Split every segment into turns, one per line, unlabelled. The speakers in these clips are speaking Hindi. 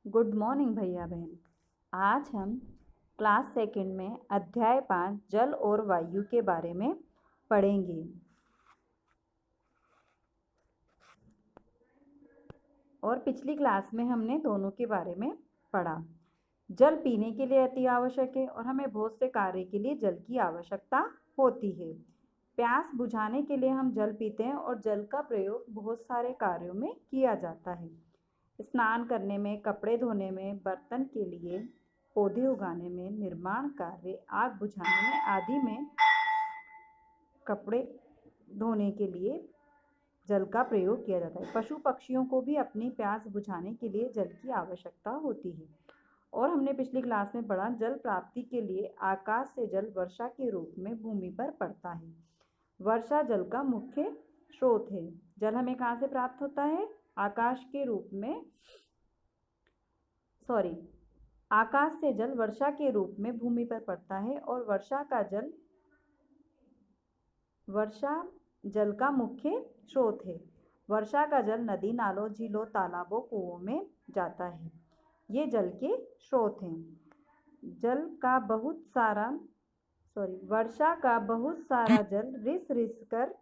गुड मॉर्निंग भैया बहन। आज हम क्लास सेकंड में अध्याय 5 जल और वायु के बारे में पढ़ेंगे। और पिछली क्लास में हमने दोनों के बारे में पढ़ा। जल पीने के लिए अति आवश्यक है और हमें बहुत से कार्य के लिए जल की आवश्यकता होती है। प्यास बुझाने के लिए हम जल पीते हैं और जल का प्रयोग बहुत सारे कार्यों में किया जाता है। स्नान करने में, कपड़े धोने में, बर्तन के लिए, पौधे उगाने में, निर्माण कार्य, आग बुझाने में आदि में कपड़े धोने के लिए जल का प्रयोग किया जाता है। पशु पक्षियों को भी अपनी प्यास बुझाने के लिए जल की आवश्यकता होती है। और हमने पिछली क्लास में पढ़ा, जल प्राप्ति के लिए आकाश से जल वर्षा के रूप में भूमि पर पड़ता है। वर्षा जल का मुख्य स्रोत है। जल हमें कहाँ से प्राप्त होता है? आकाश के रूप में आकाश से जल वर्षा के रूप में भूमि पर पड़ता है और वर्षा जल का मुख्य स्रोत है। वर्षा का जल नदी, नालों, झीलों, तालाबों, कुओं में जाता है। ये जल के स्रोत हैं। वर्षा का बहुत सारा जल रिस कर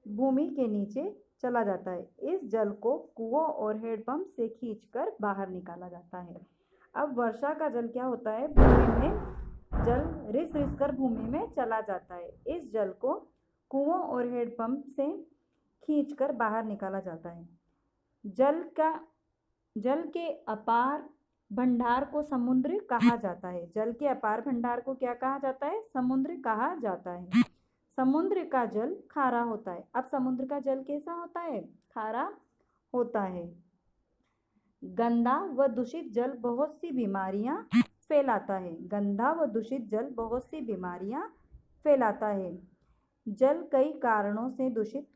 भूमि के नीचे चला जाता है। इस जल को कुओं और हैंडपंप से खींचकर बाहर निकाला जाता है। अब वर्षा का जल क्या होता है? जल रिस कर भूमि में चला जाता है। इस जल को कुओं और हैंडपंप से खींचकर बाहर निकाला जाता है। जल के अपार भंडार को समुद्र कहा जाता है। जल के अपार भंडार को क्या कहा जाता है? समुद्र कहा जाता है। समुद्र का जल खारा होता है। अब समुद्र का जल कैसा होता है? खारा होता है। गंदा व दूषित जल बहुत सी बीमारियां फैलाता है। गंदा व दूषित जल बहुत सी बीमारियां फैलाता है। जल कई कारणों से दूषित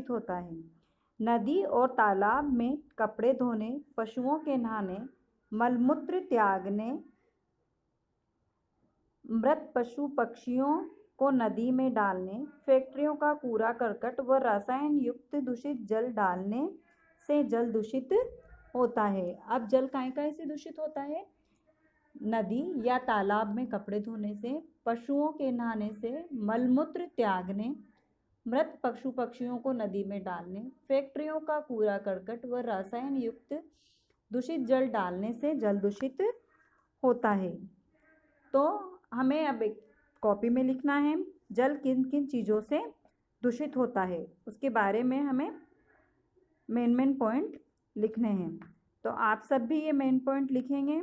होता है। नदी और तालाब में कपड़े धोने, पशुओं के नहाने, मलमूत्र त्यागने, मृत पशु पक्षियों को नदी में डालने, फैक्ट्रियों का कूड़ा करकट व रसायन युक्त दूषित जल डालने से जल दूषित होता है। अब जल कहाँ से दूषित होता है? नदी या तालाब में कपड़े धोने से, पशुओं के नहाने से, मलमूत्र त्यागने, मृत पशु पक्षियों को नदी में डालने, फैक्ट्रियों का कूड़ा करकट व रसायन युक्त दूषित जल डालने से जल दूषित होता है। तो हमें अब एक कॉपी में लिखना है, जल किन किन चीज़ों से दूषित होता है, उसके बारे में हमें मेन पॉइंट लिखने हैं। तो आप सब भी ये मेन पॉइंट लिखेंगे,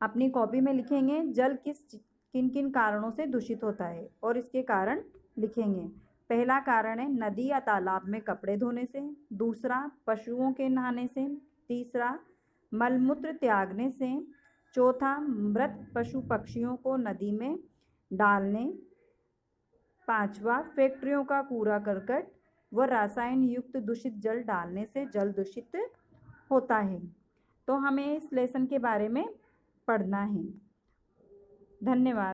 अपनी कॉपी में लिखेंगे। जल किन किन कारणों से दूषित होता है और इसके कारण लिखेंगे। पहला कारण है नदी या तालाब में कपड़े धोने से। दूसरा, पशुओं के नहाने से। तीसरा, मलमूत्र त्यागने से। चौथा, मृत पशु पक्षियों को नदी में डालने। पांचवा, फैक्ट्रियों का कूड़ा करकट व रसायन युक्त दूषित जल डालने से जल दूषित होता है। तो हमें इस लेसन के बारे में पढ़ना है। धन्यवाद।